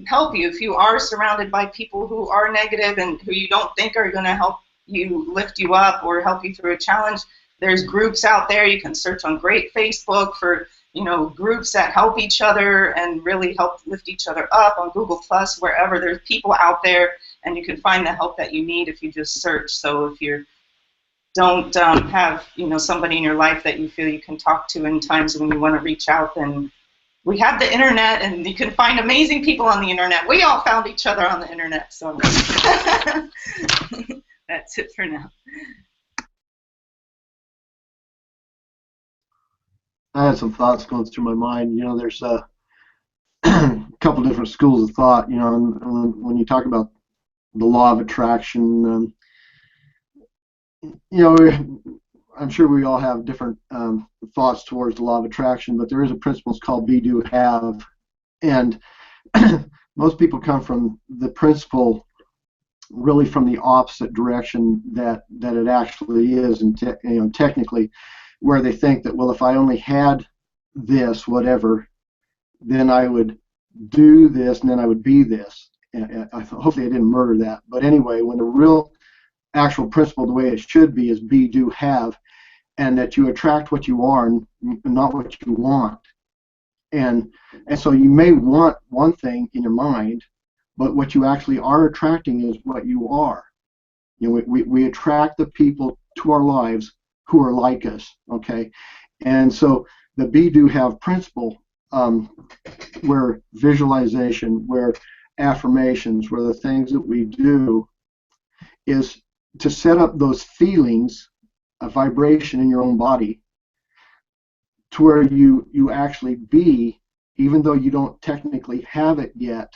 help you. If you are surrounded by people who are negative and who you don't think are going to help you, lift you up, or help you through a challenge, there's groups out there. You can search on great Facebook for groups that help each other and really help lift each other up, on Google Plus, wherever. There's people out there, and you can find the help that you need if you just search. So if you don't have somebody in your life that you feel you can talk to in times when you want to reach out, then we have the internet, and you can find amazing people on the internet. We all found each other on the internet, so that's it for now. I had some thoughts going through my mind. There's a couple different schools of thought. And when you talk about the law of attraction, I'm sure we all have different thoughts towards the law of attraction, but there is a principle called be, do, have, and most people come from the principle really from the opposite direction that it actually is, and technically, where they think that, well, if I only had this, whatever, then I would do this, and then I would be this. And hopefully I didn't murder that. But anyway, when the real actual principle, the way it should be, is be, do, have, and that you attract what you are and not what you want. And so you may want one thing in your mind, but what you actually are attracting is what you are. We attract the people to our lives who are like us, okay? And so the be, do, have principle, where visualization, where affirmations, where the things that we do, is to set up those feelings, a vibration in your own body, to where you actually be, even though you don't technically have it yet,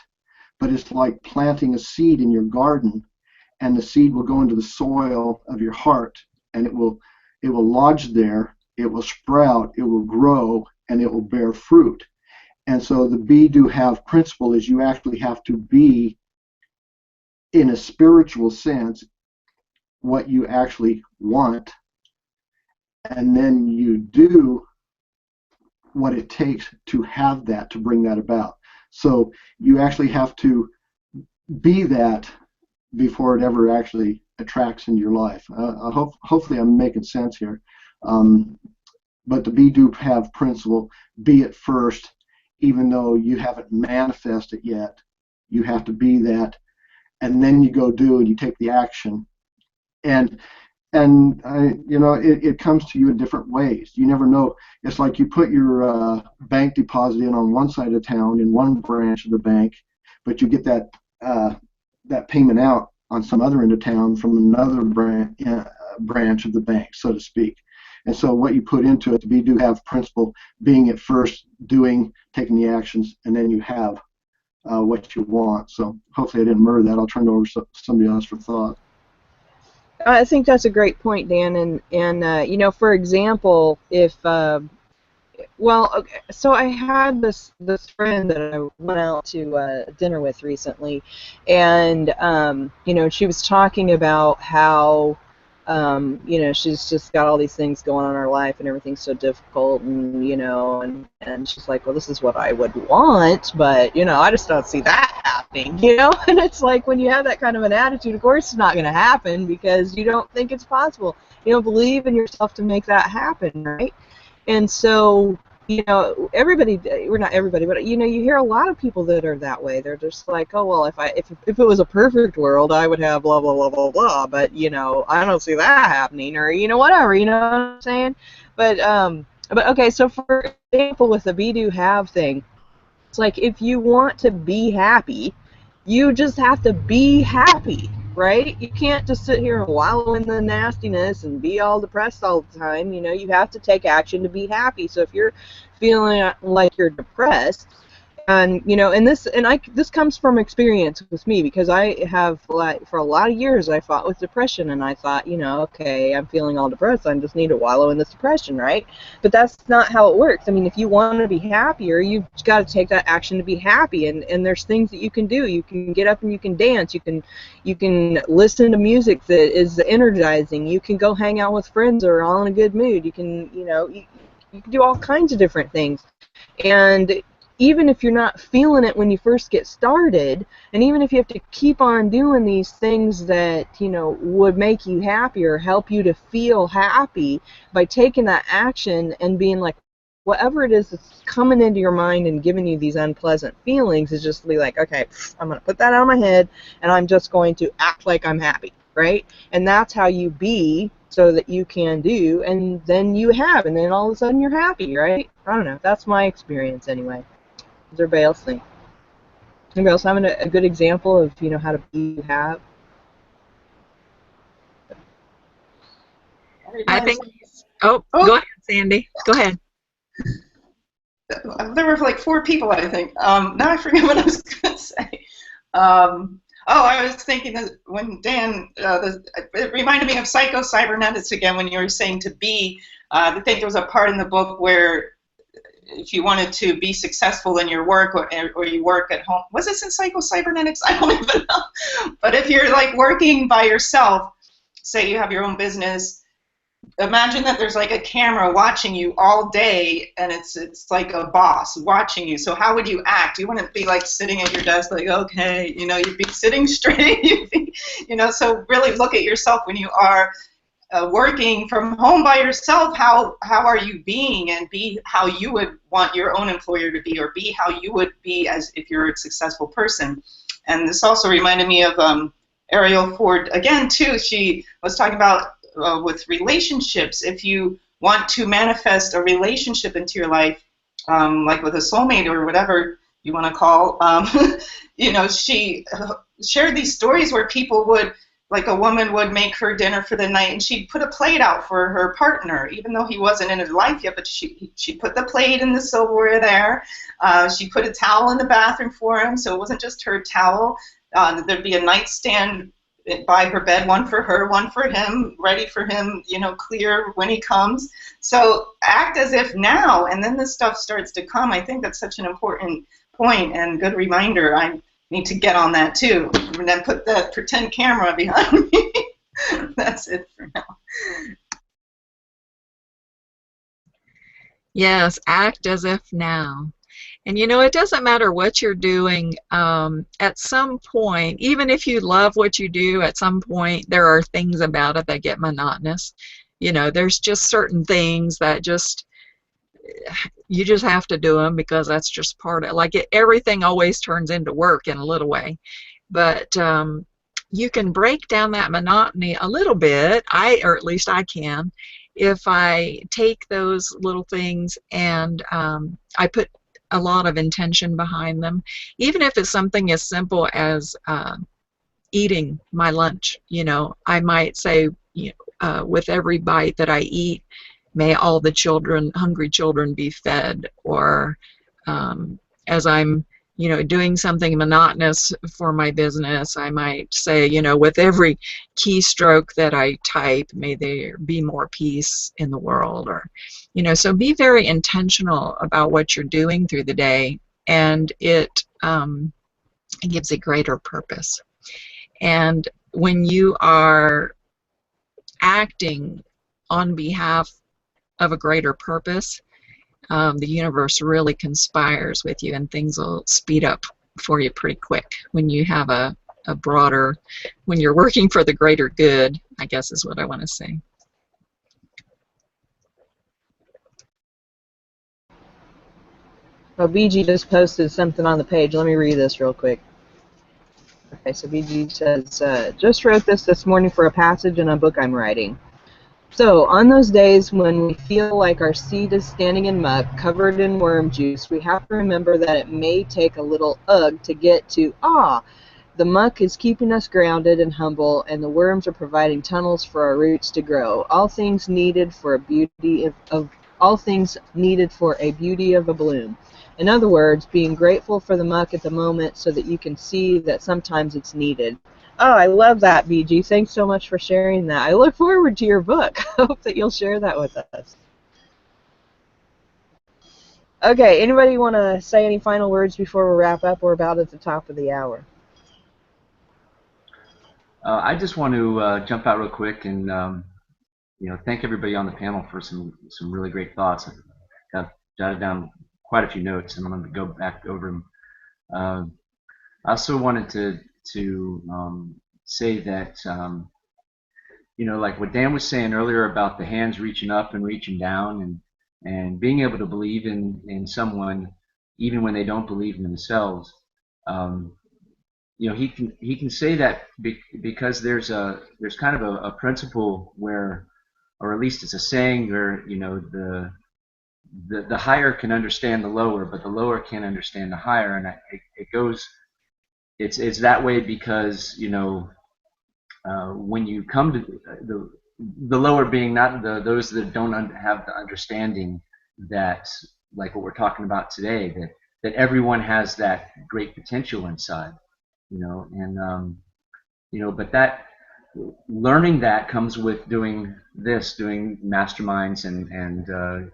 but it's like planting a seed in your garden, and the seed will go into the soil of your heart, and it will lodge there, it will sprout, it will grow, and it will bear fruit. And so the be, do, have principle is you actually have to be, in a spiritual sense, what you actually want, and then you do what it takes to have that, to bring that about. So you actually have to be that before it ever actually attracts into your life. Hopefully I'm making sense here. But the be, do, have principle, be it first, even though you haven't manifested it yet. You have to be that, and then you go do and you take the action. And it comes to you in different ways. You never know. It's like you put your bank deposit in on one side of town in one branch of the bank, but you get that payment out on some other end of town from another branch of the bank, so to speak. And so what you put into it, the be, do, have principle, being it first, doing, taking the actions, and then you have what you want. So hopefully I didn't murder that. I'll turn it over to somebody else for thought. I think that's a great point, Dan. And for example, if okay, so I had this friend that I went out to dinner with recently, and she was talking about how she's just got all these things going on in her life and everything's so difficult, and she's like, well, this is what I would want, but I just don't see that happening, and it's like, when you have that kind of an attitude, of course it's not going to happen, because you don't think it's possible. You don't believe in yourself to make that happen, right? And so everybody, we're not everybody, but you hear a lot of people that are that way. They're just like, oh, well, if it was a perfect world, I would have blah blah blah blah blah, but I don't see that happening, or whatever, what I'm saying? But okay, so for example, with the be, do, have thing, it's like, if you want to be happy, you just have to be happy, right? You can't just sit here and wallow in the nastiness and be all depressed all the time. You have to take action to be happy. So if you're feeling like you're depressed, and this comes from experience with me, because I have, for a lot of years, I fought with depression, and I thought, okay, I'm feeling all depressed, I just need to wallow in this depression, right? But that's not how it works. I mean, if you want to be happier, you've got to take that action to be happy, and there's things that you can do. You can get up and you can dance. You can listen to music that is energizing. You can go hang out with friends who are all in a good mood. You can, you can do all kinds of different things. And even if you're not feeling it when you first get started, and even if you have to keep on doing these things that would make you happy or help you to feel happy, by taking that action and being like, whatever it is that's coming into your mind and giving you these unpleasant feelings, is just be like, okay, I'm going to put that out of my head, and I'm just going to act like I'm happy, right? And that's how you be, so that you can do, and then you have, and then all of a sudden you're happy, right? I don't know. That's my experience anyway. What does everybody else think? Anybody else having a good example of how to be, have? I think. Oh, go ahead, Sandy. Go ahead. There were like 4 people, I think. Now I forget what I was going to say. I was thinking that when Dan, it reminded me of psycho-cybernetics again, when you were saying to be. I think there was a part in the book where, if you wanted to be successful in your work, or you work at home, was this in psycho-cybernetics? I don't even know. But if you're like working by yourself, say you have your own business, imagine that there's like a camera watching you all day, and it's like a boss watching you. So how would you act? You wouldn't be like sitting at your desk like, okay, you'd be sitting straight. So really look at yourself when you are working from home by yourself. How are you being, and be how you would want your own employer to be, or be how you would be as if you're a successful person. And this also reminded me of Ariel Ford again too. She was talking about with relationships. If you want to manifest a relationship into your life, like with a soulmate or whatever you want to call, she shared these stories where people would, like a woman would make her dinner for the night, and she'd put a plate out for her partner, even though he wasn't in his life yet, but she put the plate and the silverware there. She put a towel in the bathroom for him, so it wasn't just her towel. There'd be a nightstand by her bed, one for her, one for him, ready for him, clear when he comes. So act as if now, and then this stuff starts to come. I think that's such an important point and good reminder. I need to get on that too, and then put that pretend camera behind me. That's it for now. Yes, act as if now. And it doesn't matter what you're doing. At some point, even if you love what you do, at some point there are things about it that get monotonous. There's just certain things that just you just have to do them because that's just part of, like, everything always turns into work in a little way. But you can break down that monotony a little bit, or at least I can, if I take those little things and I put a lot of intention behind them, even if it's something as simple as eating my lunch. You know, I might say, with every bite that I eat, may all the hungry children be fed. Or as I'm, doing something monotonous for my business, I might say, with every keystroke that I type, may there be more peace in the world. Or, so be very intentional about what you're doing through the day, and it gives a greater purpose. And when you are acting on behalf of a greater purpose, the universe really conspires with you, and things will speed up for you pretty quick when you have a broader, when you're working for the greater good, I guess is what I want to say. Well, BG just posted something on the page. Let me read this real quick. Okay, so BG says, just wrote this morning for a passage in a book I'm writing. So, on those days when we feel like our seed is standing in muck, covered in worm juice, we have to remember that it may take a little ugh to get to ah. The muck is keeping us grounded and humble, and the worms are providing tunnels for our roots to grow. All things needed for a beauty of a bloom. In other words, being grateful for the muck at the moment so that you can see that sometimes it's needed. Oh, I love that, BG. Thanks so much for sharing that. I look forward to your book. I hope that you'll share that with us. Okay, anybody want to say any final words before we wrap up? We're about at the top of the hour. I just want to jump out real quick and thank everybody on the panel for some really great thoughts. I've jotted down quite a few notes, and I'm going to go back over them. I also wanted to say that like what Dan was saying earlier about the hands reaching up and reaching down, and being able to believe in someone even when they don't believe in themselves. He can say that because there's kind of a principle where, or at least it's a saying where the higher can understand the lower, but the lower can't understand the higher, and it's that way because when you come to the lower being, not those that don't have the understanding that, like what we're talking about today, that everyone has that great potential inside, but that learning that comes with doing masterminds and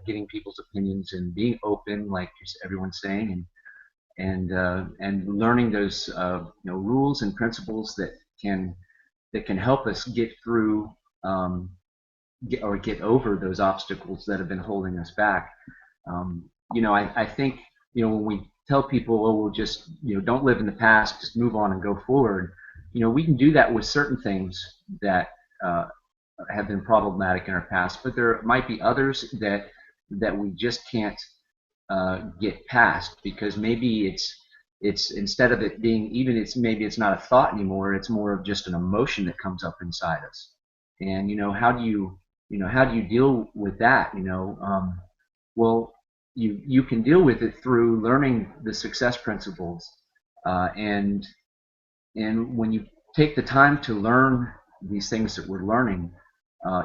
getting people's opinions and being open, like everyone's saying, and learning those rules and principles that can help us get through get over those obstacles that have been holding us back. I think when we tell people, oh, we'll just don't live in the past, just move on and go forward. We can do that with certain things that have been problematic in our past, but there might be others that we just can't get past, because maybe it's instead of it being maybe it's not a thought anymore, it's more of just an emotion that comes up inside us. And how do you deal with that? Well, you can deal with it through learning the success principles, and when you take the time to learn these things that we're learning,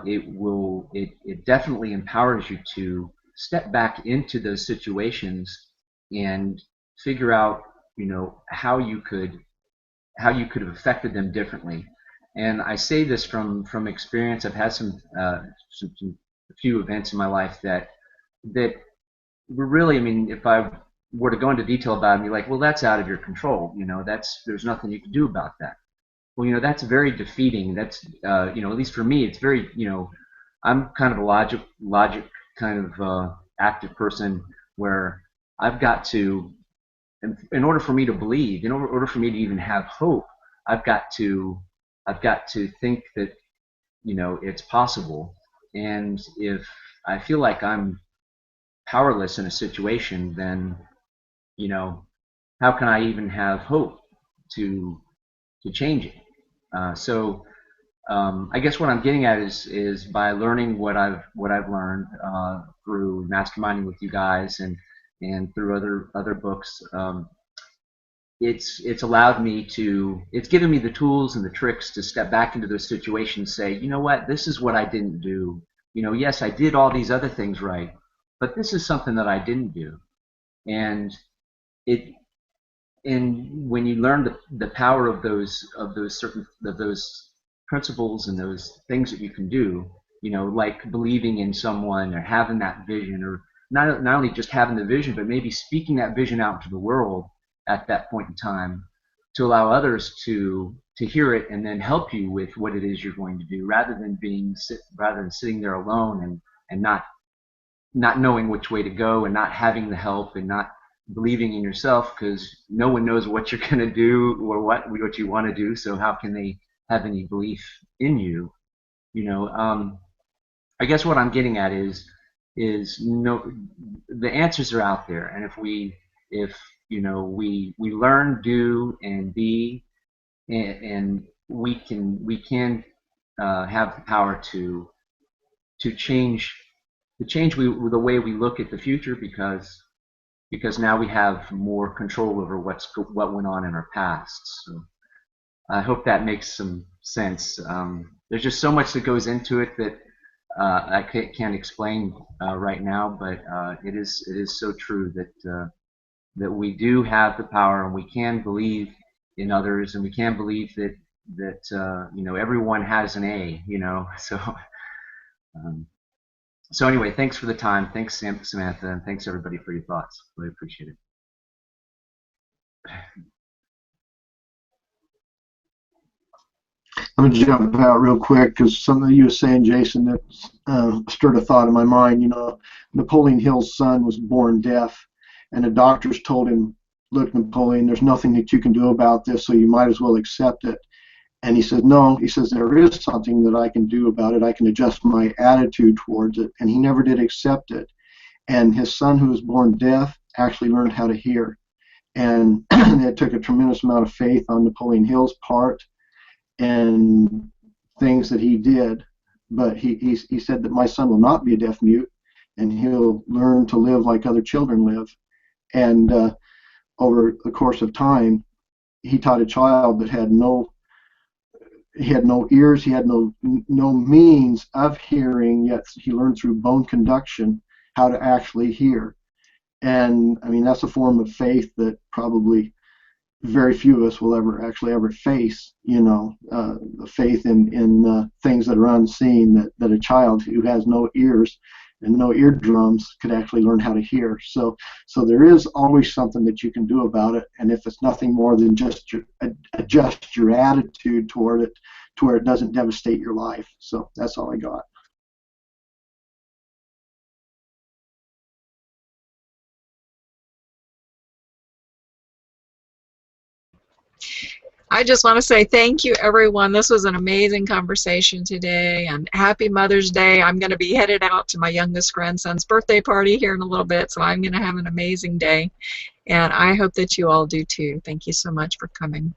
it definitely empowers you to step back into those situations and figure out how you could have affected them differently. And I say this from experience. I've had a few events in my life that were really, if I were to go into detail about it and be like, well, that's out of your control, there's nothing you can do about that. Well, that's very defeating. That's at least for me, it's very, I'm kind of a logic kind of active person, where I've got to, in order for me to believe, in order for me to even have hope, I've got to think that it's possible. And if I feel like I'm powerless in a situation, then, you know, how can I even have hope to change it? So I guess what I'm getting at is by learning what I've learned through masterminding with you guys and through other books. It's allowed me to, it's given me the tools and the tricks to step back into those situations and say, you know what, this is what I didn't do. You know, yes, I did all these other things right, but this is something that I didn't do. And it, and when you learn the power of those principles and those things that you can do, you know, like believing in someone or having that vision, or not only just having the vision, but maybe speaking that vision out to the world at that point in time to allow others to hear it and then help you with what it is you're going to do, rather than sitting there alone and not knowing which way to go and not having the help and not believing in yourself, because no one knows what you're going to do or what you want to do. So how can they have any belief in you? You know, I guess what I'm getting at is no, the answers are out there, and if you know, we learn, do, and be, and we can have the power to change the way we look at the future, because now we have more control over what went on in our past. So I hope that makes some sense. There's just so much that goes into it that I can't explain right now, but it is so true that we do have the power, and we can believe in others, and we can believe that you know, everyone has an A, you know. So so anyway, thanks for the time. Thanks, Samantha, and thanks everybody for your thoughts. Really appreciate it. I'm going to jump out real quick because something you were saying, Jason, that stirred a thought in my mind. You know, Napoleon Hill's son was born deaf, and the doctors told him, look, Napoleon, there's nothing that you can do about this, so you might as well accept it. And he said, no, he says, there is something that I can do about it. I can adjust my attitude towards it. And he never did accept it. And his son, who was born deaf, actually learned how to hear. And it took a tremendous amount of faith on Napoleon Hill's part and things that he did. But he said that my son will not be a deaf mute, and he'll learn to live like other children live. And over the course of time, he taught a child that had no ears, he had no means of hearing, yet he learned through bone conduction how to actually hear. And I mean, that's a form of faith that probably very few of us will ever face. You know, the faith in things that are unseen, that a child who has no ears and no eardrums could actually learn how to hear. So there is always something that you can do about it, and if it's nothing more than just adjust your attitude toward it to where it doesn't devastate your life. So that's all I got. I just want to say thank you, everyone. This was an amazing conversation today, and happy Mother's Day. I'm going to be headed out to my youngest grandson's birthday party here in a little bit, so I'm going to have an amazing day, and I hope that you all do too. Thank you so much for coming.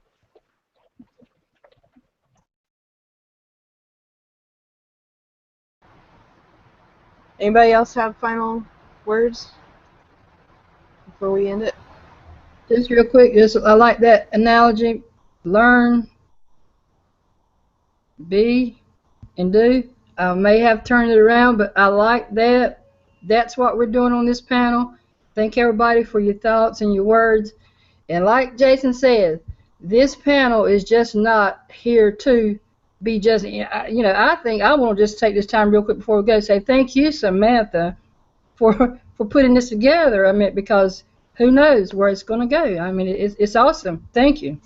Anybody else have final words before we end it? Just real quick, I like that analogy. Learn, be, and do. I may have turned it around, but I like that. That's what we're doing on this panel. Thank everybody for your thoughts and your words. And like Jason said, this panel is just not here to be just, you know, I think I want to just take this time real quick before we go, say thank you, Samantha, for putting this together. I mean, because who knows where it's going to go. I mean, it's awesome. Thank you.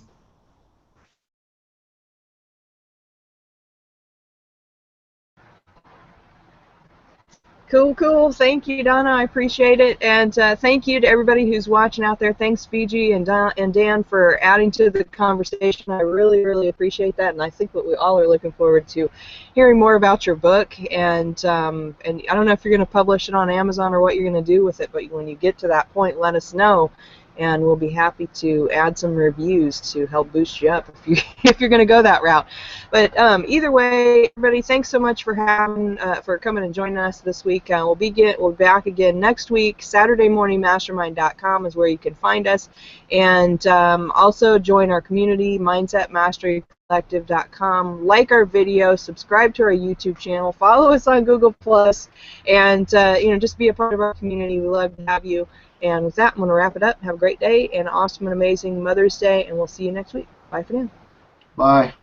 Cool, cool. Thank you, Donna. I appreciate it. And thank you to everybody who's watching out there. Thanks, Fiji and Dan, for adding to the conversation. I really, really appreciate that. And I think that we all are looking forward to hearing more about your book. And I don't know if you're going to publish it on Amazon or what you're going to do with it, but when you get to that point, let us know. And we'll be happy to add some reviews to help boost you up if you're going to go that route. But either way, everybody, thanks so much for coming and joining us this week. We'll be back again next week. SaturdayMorningMastermind.com is where you can find us, and also join our community, MindsetMasteryCollective.com. Like our video, subscribe to our YouTube channel, follow us on Google+, and just be a part of our community. We love to have you. And with that, I'm going to wrap it up. Have a great day and awesome and amazing Mother's Day, and we'll see you next week. Bye for now. Bye.